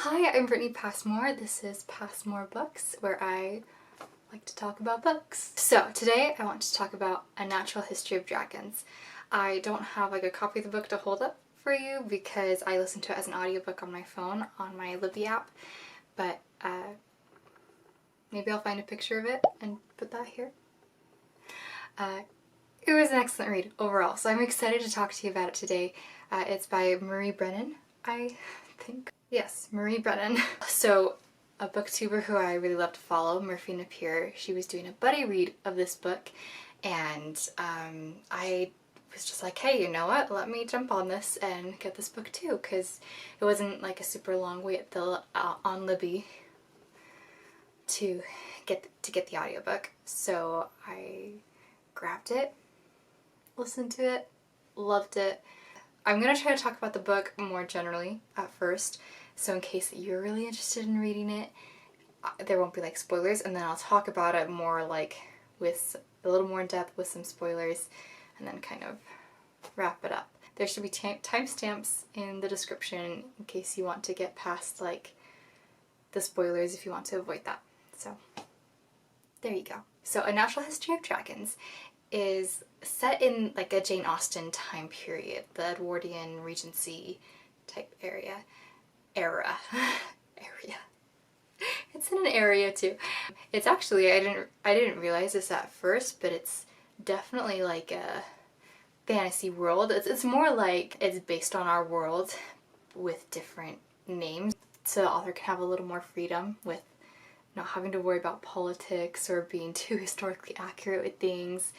Hi, I'm Brittany Passmore. This is Passmore Books, where I like to talk about books. So today I want to talk about A Natural History of Dragons. I don't have like a copy of the book to hold up for you because I listen to it as an audiobook on my phone on my Libby app, but maybe I'll find a picture of it and put that here. It was an excellent read overall, so I'm excited to talk to you about it today. It's by Marie Brennan, I think. Yes, Marie Brennan. So a booktuber who I really love to follow, Murphy Napier, she was doing a buddy read of this book, and I was just like, hey, you know what, let me jump on this and get this book too, because it wasn't like a super long wait on Libby to get the audiobook. So I grabbed it, listened to it, loved it. I'm going to try to talk about the book more generally at first, so in case you're really interested in reading it, there won't be like spoilers, and then I'll talk about it more like with a little more in depth with some spoilers, and then kind of wrap it up. There should be timestamps in the description in case you want to get past like the spoilers if you want to avoid that. So there you go. So A Natural History of Dragons is set in like a Jane Austen time period, the Edwardian Regency type era. It's in an area too. It's actually, I didn't realize this at first, but it's definitely like a fantasy world. It's more like it's based on our world with different names, so the author can have a little more freedom with not having to worry about politics or being too historically accurate with things.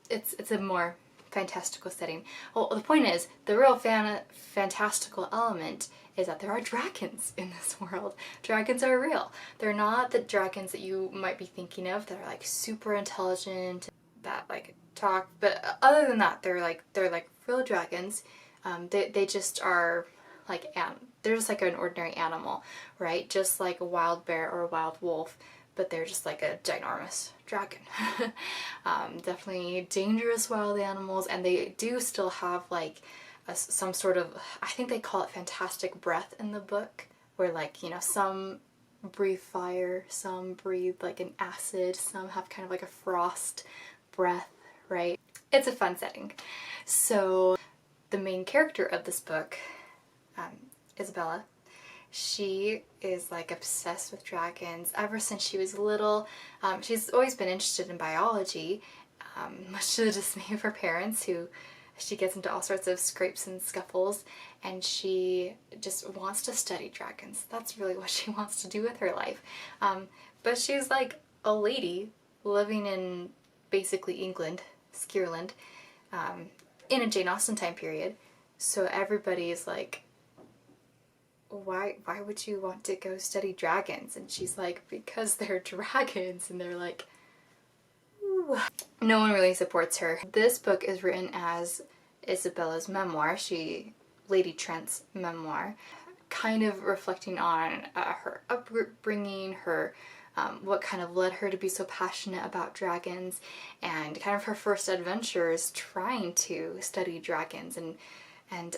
It's a more fantastical setting. Well, the point is, the real fantastical element is that there are dragons in this world. Dragons are real. They're not the dragons that you might be thinking of that are like super intelligent, that like talk, but other than that, they're like real dragons. They just are like they're just like an ordinary animal, right? Just like a wild bear or a wild wolf, but they're just like a ginormous dragon. Definitely dangerous wild animals, and they do still have like some sort of, I think they call it fantastic breath in the book, where like, you know, some breathe fire, some breathe like an acid, some have kind of like a frost breath, right? It's a fun setting. So the main character of this book, Isabella, she is like obsessed with dragons ever since she was little. She's always been interested in biology, much to the dismay of her parents, who she gets into all sorts of scrapes and scuffles, and she just wants to study dragons. That's really what she wants to do with her life. But she's like a lady living in basically England, Skierland, in a Jane Austen time period, so everybody's like, why would you want to go study dragons? And she's like, because they're dragons. And they're like, ooh. No one really supports her. This book is written as Isabella's memoir, Lady Trent's memoir, kind of reflecting on her upbringing, her what kind of led her to be so passionate about dragons, and kind of her first adventures trying to study dragons and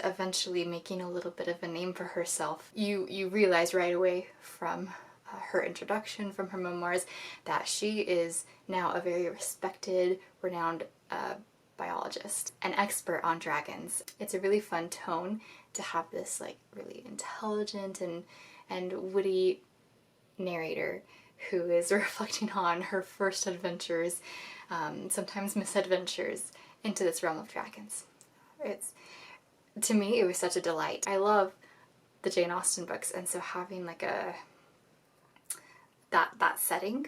eventually making a little bit of a name for herself. You realize right away from her introduction, from her memoirs, that she is now a very respected, renowned biologist, an expert on dragons. It's a really fun tone to have this like really intelligent and witty narrator who is reflecting on her first adventures, sometimes misadventures, into this realm of dragons. To me, it was such a delight. I love the Jane Austen books, and so having like that setting,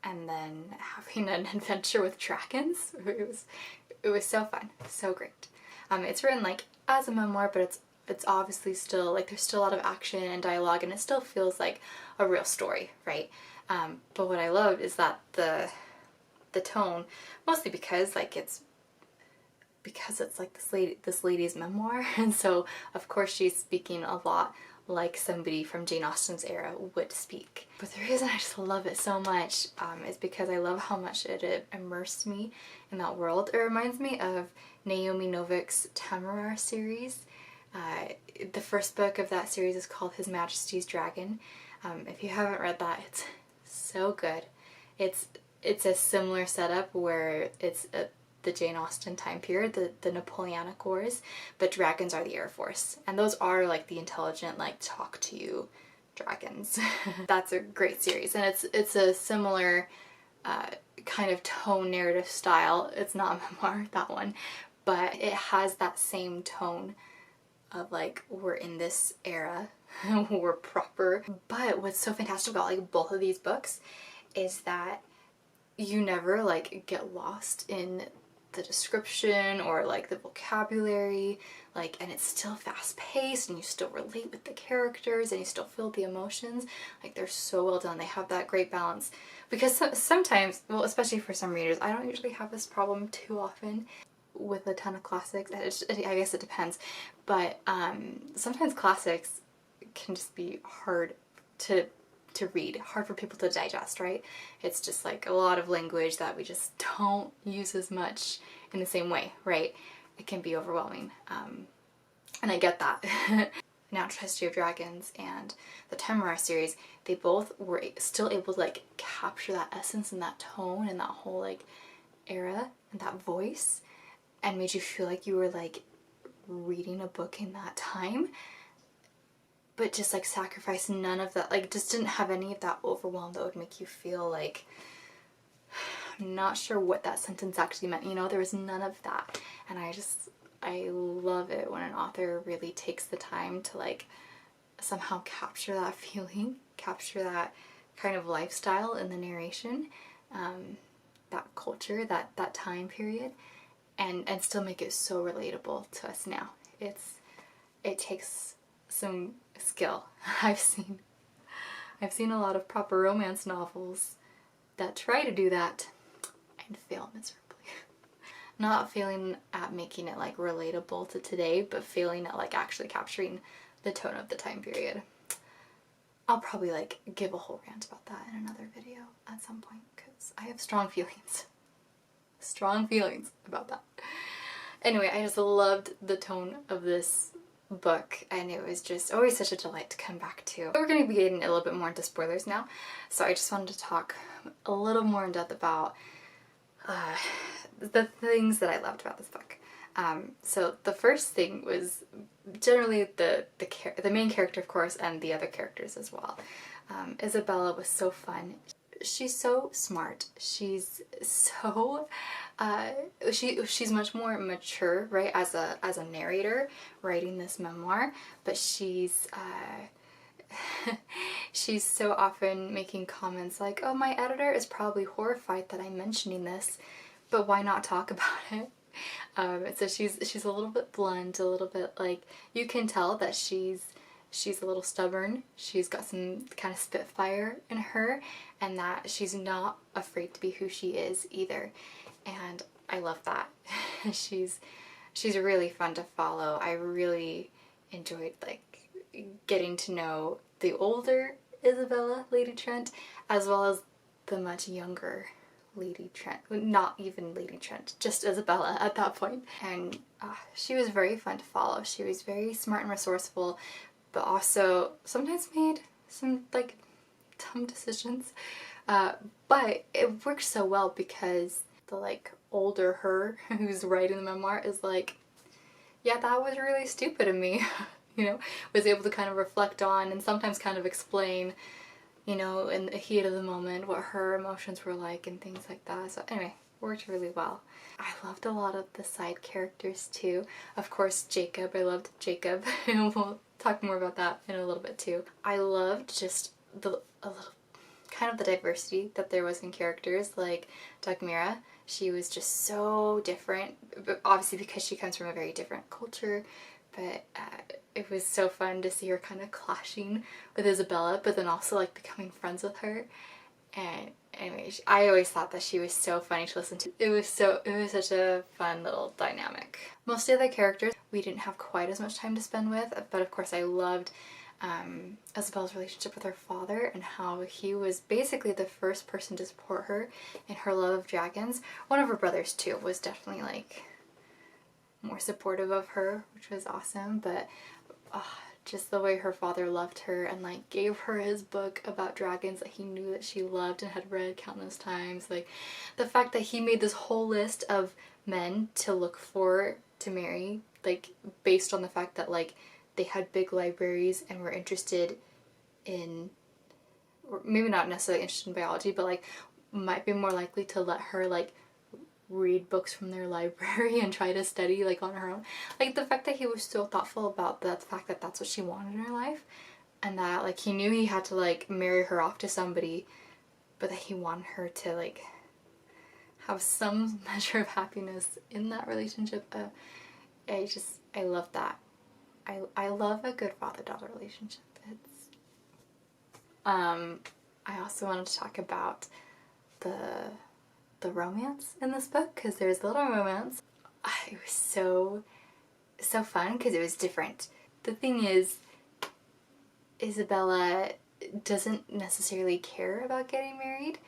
and then having an adventure with dragons, it was so fun, so great. It's written like as a memoir, but it's obviously still like there's still a lot of action and dialogue, and it still feels like a real story, right? But what I loved is that the tone, mostly because like it's like this lady's memoir, and so of course she's speaking a lot like somebody from Jane Austen's era would speak. But the reason I just love it so much is because I love how much it immersed me in that world. It reminds me of Naomi Novik's Tamarar series. The first book of that series is called His Majesty's Dragon. If you haven't read that, it's so good. It's a similar setup where it's the Jane Austen time period, the Napoleonic Wars, but dragons are the Air Force. And those are like the intelligent, like talk to you dragons. That's a great series, and it's a similar kind of tone, narrative style. It's not a memoir, that one, but it has that same tone of like, we're in this era, we're proper. But what's so fantastic about like both of these books is that you never like get lost in the description or like the vocabulary, like, and it's still fast paced and you still relate with the characters and you still feel the emotions. Like, they're so well done. They have that great balance, because sometimes, well, especially for some readers, I don't usually have this problem too often with a ton of classics. I guess it depends, but sometimes classics can just be hard to read, hard for people to digest, right? It's just like a lot of language that we just don't use as much in the same way, right? It can be overwhelming, and I get that. Natural History of Dragons and the Tamara series, they both were still able to like capture that essence and that tone and that whole like era and that voice, and made you feel like you were like reading a book in that time, but just like sacrificed none of that, like just didn't have any of that overwhelm that would make you feel like, I'm not sure what that sentence actually meant, you know, there was none of that. And I love it when an author really takes the time to like somehow capture that feeling, capture that kind of lifestyle in the narration, that culture, that time period, and still make it so relatable to us now. It takes some skill. I've seen a lot of proper romance novels that try to do that and fail miserably. Not failing at making it like relatable to today, but failing at like actually capturing the tone of the time period. I'll probably like give a whole rant about that in another video at some point, because I have strong feelings. Strong feelings about that. Anyway, I just loved the tone of this book, and it was just always such a delight to come back to. We're going to be getting a little bit more into spoilers now, so I just wanted to talk a little more in depth about the things that I loved about this book. So the first thing was generally the main character, of course, and the other characters as well. Isabella was so fun. She's so smart. She's so she's much more mature, right, as a narrator writing this memoir, but she's she's so often making comments like, oh, my editor is probably horrified that I'm mentioning this, but why not talk about it? So she's a little bit blunt, a little bit like, you can tell that she's a little stubborn. She's got some kind of spitfire in her, and that she's not afraid to be who she is either. And I love that. She's really fun to follow. I really enjoyed like getting to know the older Isabella, Lady Trent, as well as the much younger Lady Trent. Not even Lady Trent, just Isabella at that point. And she was very fun to follow. She was very smart and resourceful, but also sometimes made some like dumb decisions. But it works so well because the like older her who's writing the memoir is like, yeah, that was really stupid of me. You know, was able to kind of reflect on and sometimes kind of explain, you know, in the heat of the moment what her emotions were like and things like that. So anyway, worked really well. I loved a lot of the side characters too. Of course, Jacob. I loved Jacob. And we'll talk more about that in a little bit too. I loved just a little kind of the diversity that there was in characters, like Dagmira. She was just so different, but obviously because she comes from a very different culture, but it was so fun to see her kind of clashing with Isabella, but then also like becoming friends with her. And anyway, I always thought that she was so funny to listen to. It was such a fun little dynamic. Most of the other characters we didn't have quite as much time to spend with, but of course I loved Isabella's relationship with her father and how he was basically the first person to support her in her love of dragons. One of her brothers too was definitely like more supportive of her, which was awesome. But just the way her father loved her and like gave her his book about dragons that he knew that she loved and had read countless times. Like the fact that he made this whole list of men to look for to marry, like based on the fact that like they had big libraries and were interested in, or maybe not necessarily interested in biology, but like might be more likely to let her like read books from their library and try to study like on her own. Like the fact that he was so thoughtful about the fact that that's what she wanted in her life, and that like he knew he had to like marry her off to somebody, but that he wanted her to like have some measure of happiness in that relationship. I love that. I love a good father-daughter relationship. It's I also wanted to talk about the romance in this book, because there's a little romance. It was so fun because it was different. The thing is, Isabella doesn't necessarily care about getting married.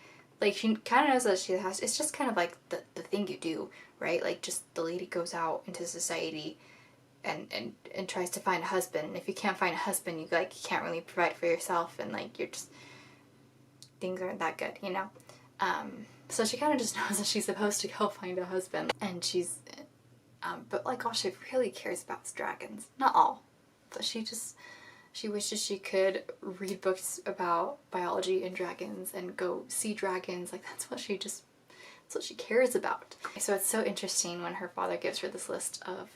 Like she kind of knows that she has, it's just kind of like the thing you do, right? Like just the lady goes out into society and tries to find a husband, and if you can't find a husband, you like can't really provide for yourself, and like you're just, things aren't that good, you know? So she kind of just knows that she's supposed to go find a husband, and she's, but like all she really cares about is dragons. Not all, but she wishes she could read books about biology and dragons and go see dragons. Like that's what she cares about. So it's so interesting when her father gives her this list of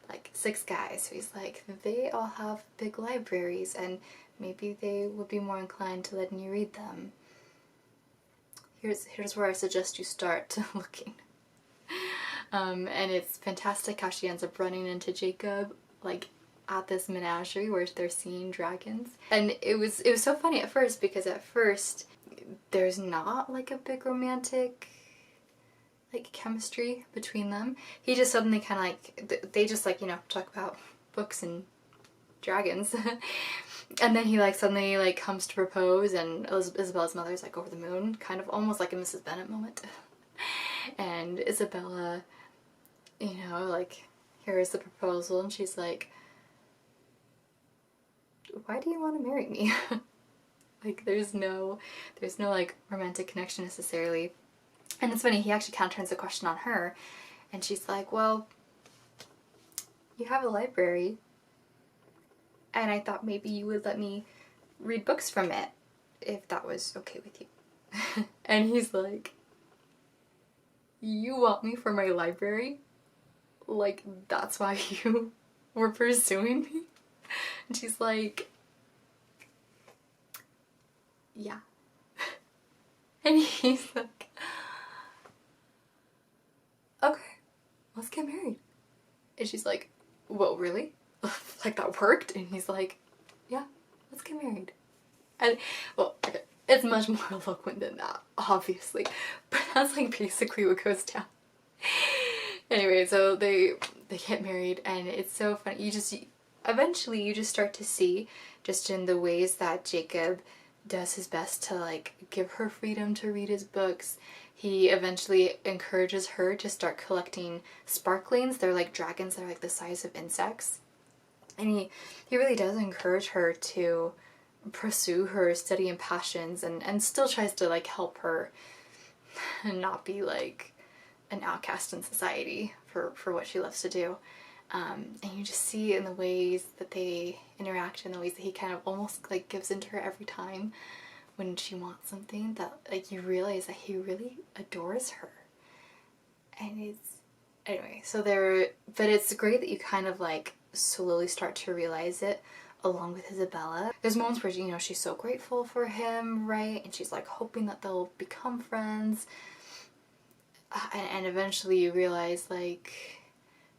like 6 guys. So he's like, they all have big libraries and maybe they would be more inclined to letting you read them. Here's where I suggest you start looking. And it's fantastic how she ends up running into Jacob, like at this menagerie where they're seeing dragons. And it was so funny at first, because at first there's not like a big romantic like chemistry between them. He just suddenly kind of like, they just like, you know, talk about books and dragons. And then he like suddenly like comes to propose, and Isabella's mother's like over the moon, kind of almost like a Mrs. Bennet moment. And Isabella, you know, like here's the proposal, and she's like, why do you want to marry me? Like there's no like romantic connection necessarily. And it's funny, he actually kind of turns the question on her, and she's like, well, you have a library, and I thought maybe you would let me read books from it, if that was okay with you. And he's like, you want me for my library? Like, that's why you were pursuing me? And she's like, yeah. And he's like, okay, let's get married. And she's like, whoa, really? Like that worked? And he's like, yeah, let's get married. And, well, okay, it's much more eloquent than that, obviously. But that's like basically what goes down. Anyway, so they get married, and it's so funny. Eventually you just start to see, just in the ways that Jacob does his best to like give her freedom to read his books. He eventually encourages her to start collecting sparklings. They're like dragons that are like the size of insects. And he really does encourage her to pursue her study and passions, and still tries to like help her and not be like an outcast in society for what she loves to do. And you just see in the ways that they interact, in the ways that he kind of almost like gives into her every time when she wants something, that like you realize that he really adores her. And but it's great that you kind of like slowly start to realize it along with Isabella. There's moments where, you know, she's so grateful for him, right? And she's like hoping that they'll become friends. And eventually you realize like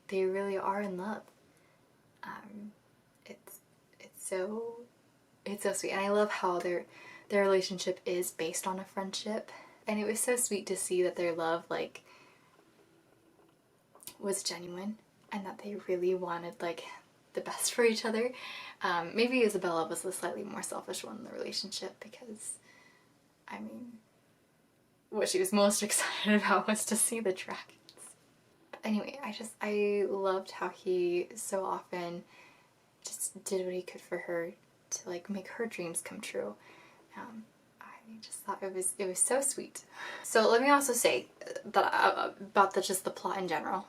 they really are in love. It's so sweet, and I love how their relationship is based on a friendship. And it was so sweet to see that their love like was genuine, and that they really wanted like the best for each other. Maybe Isabella was the slightly more selfish one in the relationship, because I mean, what she was most excited about was to see the dragons. anyway, I loved how he so often just did what he could for her to like make her dreams come true. I just thought it was so sweet. So let me also say that about just the plot in general,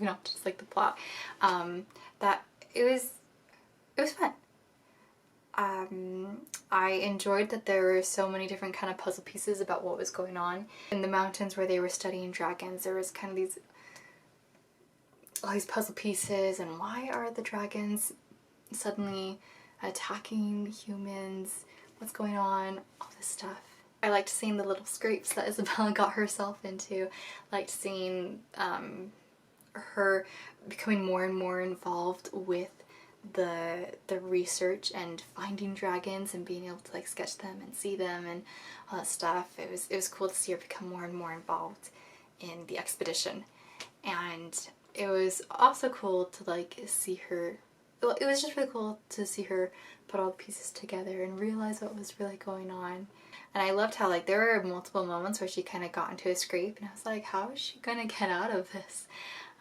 not just like the plot, that it was fun. I enjoyed that there were so many different kind of puzzle pieces about what was going on. In the mountains where they were studying dragons, there was kind of all these puzzle pieces, and why are the dragons suddenly attacking humans? What's going on? All this stuff. I liked seeing the little scrapes that Isabella got herself into. I liked seeing her becoming more and more involved with the research and finding dragons and being able to like sketch them and see them and all that stuff. It was cool to see her become more and more involved in the expedition. And it was also cool to like see her, well, it was just really cool to see her put all the pieces together and realize what was really going on. And I loved how like there were multiple moments where she kind of got into a scrape and I was like, how is she gonna get out of this?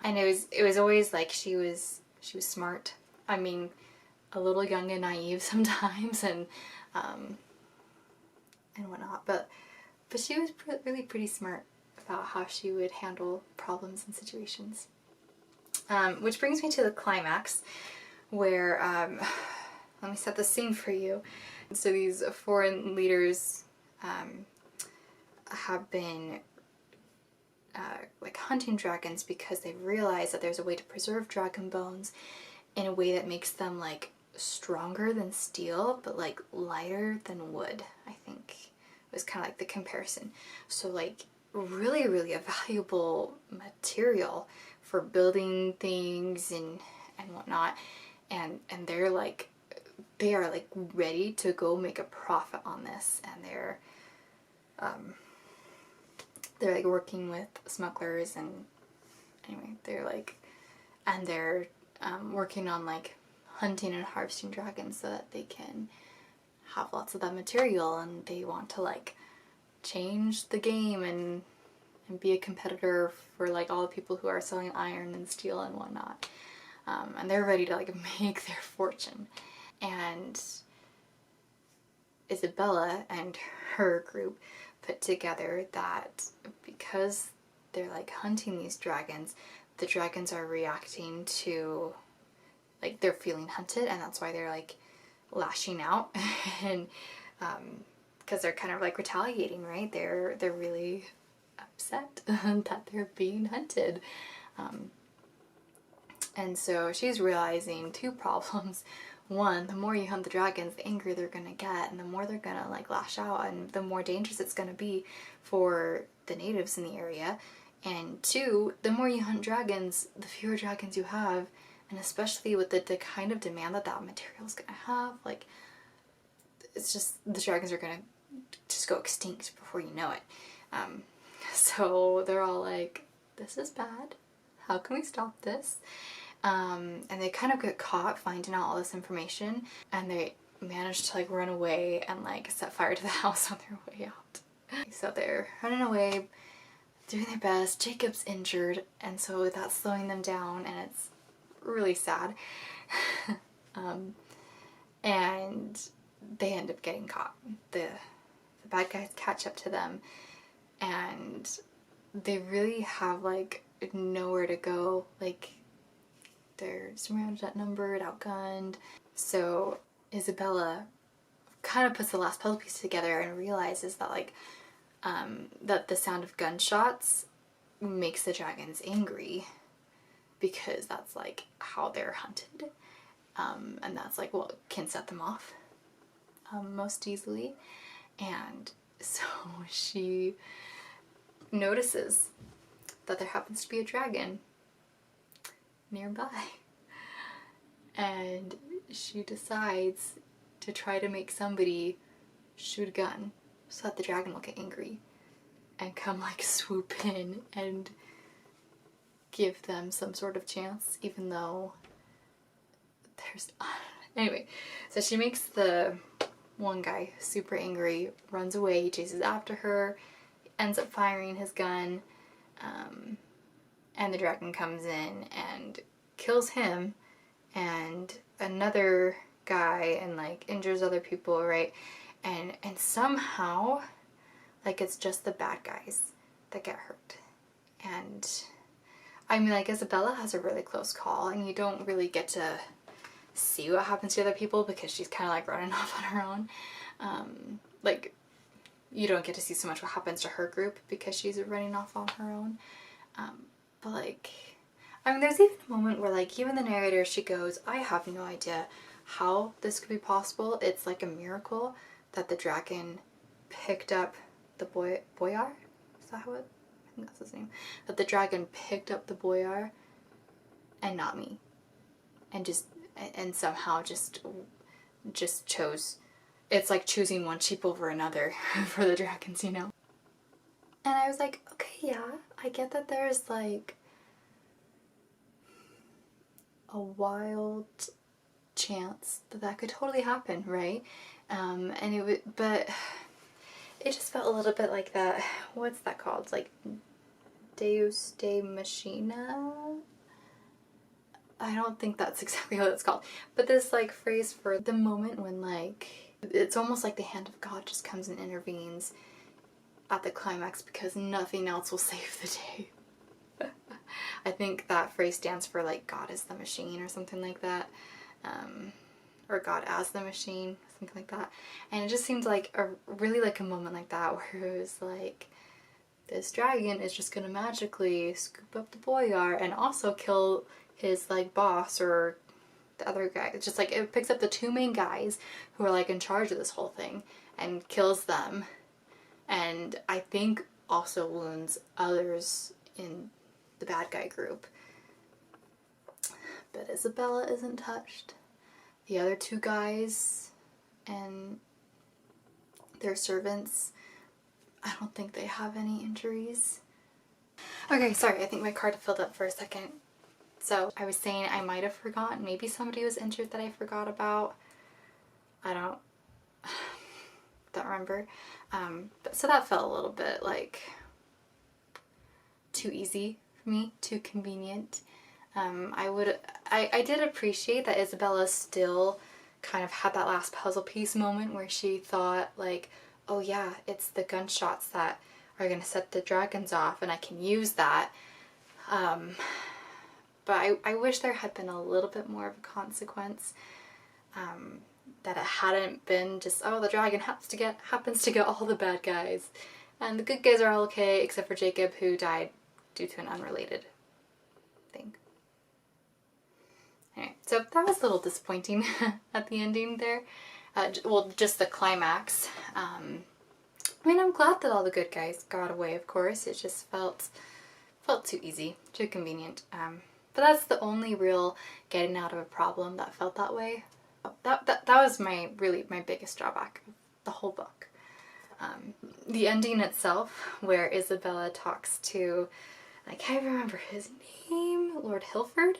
And it was always like she was smart. I mean, a little young and naive sometimes, and whatnot, but she was really pretty smart about how she would handle problems and situations. Which brings me to the climax, where let me set the scene for you. So these foreign leaders have been like hunting dragons because they realize that there's a way to preserve dragon bones in a way that makes them like stronger than steel but like lighter than wood, I think was kind of like the comparison. So like really a valuable material for building things and whatnot, and they are like ready to go make a profit on this, and they're like working with smugglers, and anyway they're working on like hunting and harvesting dragons so that they can have lots of that material, and they want to like change the game and be a competitor for like all the people who are selling iron and steel and whatnot. And they're ready to like make their fortune. And Isabella and her group put together that because they're like hunting these dragons, the dragons are reacting to, like, they're feeling hunted, and that's why they're like lashing out and because they're kind of like retaliating, right? They're really upset that they're being hunted. And so she's realizing two problems. One, the more you hunt the dragons, the angrier they're gonna get, and the more they're gonna like lash out, and the more dangerous it's gonna be for the natives in the area. And two, the more you hunt dragons, the fewer dragons you have, and especially with the kind of demand that material is gonna have, like, it's just, the dragons are gonna just go extinct before you know it. So they're all like, this is bad. How can we stop this? And they kind of get caught finding out all this information, and they manage to like run away and like set fire to the house on their way out. So they're running away, doing their best. Jacob's injured, and so that's slowing them down, and it's really sad. And they end up getting caught. The bad guys catch up to them, and they really have like nowhere to go. Like, they're surrounded, outnumbered, outgunned. So Isabella kind of puts the last puzzle piece together and realizes that like that the sound of gunshots makes the dragons angry, because that's like how they're hunted, and that's like what can set them off most easily. And so she notices that there happens to be a dragon nearby, and she decides to try to make somebody shoot a gun so that the dragon will get angry and come like swoop in and give them some sort of chance, even though there's anyway. So she makes the one guy super angry, runs away, he chases after her, ends up firing his gun, and the dragon comes in and kills him and another guy and like injures other people, right? And somehow like it's just the bad guys that get hurt. And I mean, like, Isabella has a really close call and you don't really get to see what happens to other people because she's kind of like running off on her own. Like, you don't get to see so much what happens to her group because she's running off on her own. But like, I mean, there's even a moment where like even the narrator, she goes, I have no idea how this could be possible. It's like a miracle that the dragon picked up the boyar? Is that how it? I think that's his name. That the dragon picked up the boyar and not me. And somehow just chose. It's like choosing one sheep over another for the dragons, you know? And I was like, okay, yeah, I get that there's like a wild chance that that could totally happen, right? And it would, but it just felt a little bit like that. What's that called? Like Deus de Machina? I don't think that's exactly what it's called. But this like phrase for the moment when like it's almost like the hand of God just comes and intervenes at the climax because nothing else will save the day. I think that phrase stands for like God is the machine or something like that. Or God as the machine, something like that. And it just seemed like really like a moment like that where it was like this dragon is just gonna magically scoop up the boyar and also kill his like boss or the other guy. It's just like it picks up the two main guys who are like in charge of this whole thing and kills them, and I think also wounds others in the bad guy group. But Isabella isn't touched. The other two guys and their servants, I don't think they have any injuries. Okay, sorry, I think my card filled up for a second. So I was saying I might have forgotten. Maybe somebody was injured that I forgot about. I don't remember. But so that felt a little bit like too easy for me, too convenient. I did appreciate that Isabella still kind of had that last puzzle piece moment where she thought like, oh yeah, it's the gunshots that are gonna set the dragons off and I can use that. But I wish there had been a little bit more of a consequence. That it hadn't been just, oh, the dragon happens to get all the bad guys. And the good guys are all okay except for Jacob, who died due to an unrelated thing. Anyway, so that was a little disappointing at the ending there. Well, just the climax. I mean, I'm glad that all the good guys got away, of course. It just felt too easy, too convenient. But that's the only real getting out of a problem that felt that way. That was my biggest drawback of the whole book. The ending itself, where Isabella talks to, I can't remember his name, Lord Hilford,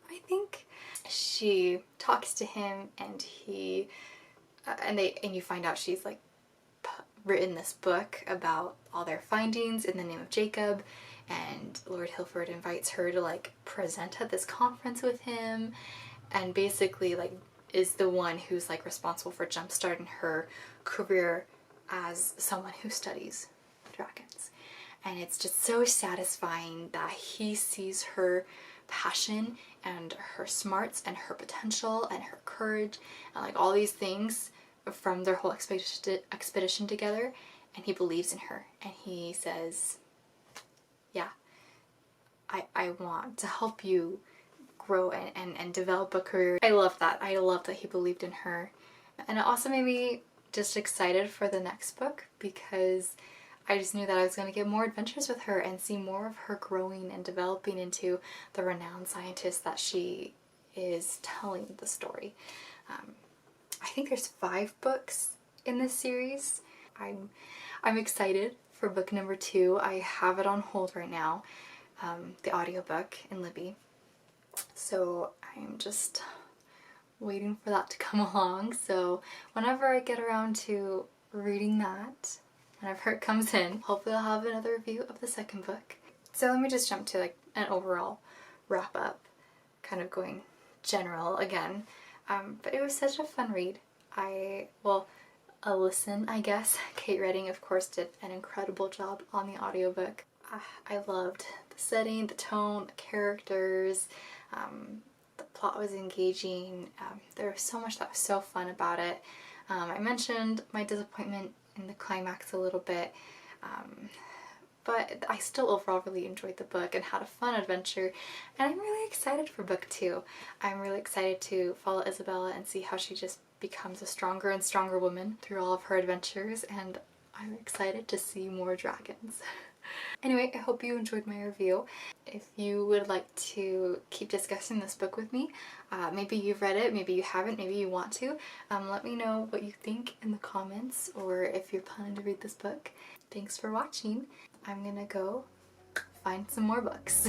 I think. She talks to him and he, and you find out she's like written this book about all their findings in the name of Jacob, and Lord Hilford invites her to like present at this conference with him, and basically like is the one who's like responsible for jumpstarting her career as someone who studies dragons. And it's just so satisfying that he sees her passion and her smarts and her potential and her courage and like all these things from their whole expedition together, and he believes in her and he says, yeah, I want to help you grow and develop a career. I love that. I love that he believed in her. And it also made me just excited for the next book because I just knew that I was going to get more adventures with her and see more of her growing and developing into the renowned scientist that she is telling the story. I think there's 5 books in this series. I'm excited for book number 2. I have it on hold right now, the audiobook in Libby. So I'm just waiting for that to come along. So whenever I get around to reading that, whenever it comes in, hopefully I'll have another review of the second book. So let me just jump to like an overall wrap up, kind of going general again. But it was such a fun read. Well, a listen, I guess. Kate Reading, of course, did an incredible job on the audiobook. I loved the setting, the tone, the characters. The plot was engaging. There was so much that was so fun about it. I mentioned my disappointment in the climax a little bit, but I still overall really enjoyed the book and had a fun adventure, and I'm really excited for book 2. I'm really excited to follow Isabella and see how she just becomes a stronger and stronger woman through all of her adventures, and I'm excited to see more dragons. Anyway, I hope you enjoyed my review. If you would like to keep discussing this book with me, maybe you've read it, maybe you haven't, maybe you want to, let me know what you think in the comments, or if you're planning to read this book. Thanks for watching. I'm gonna go find some more books.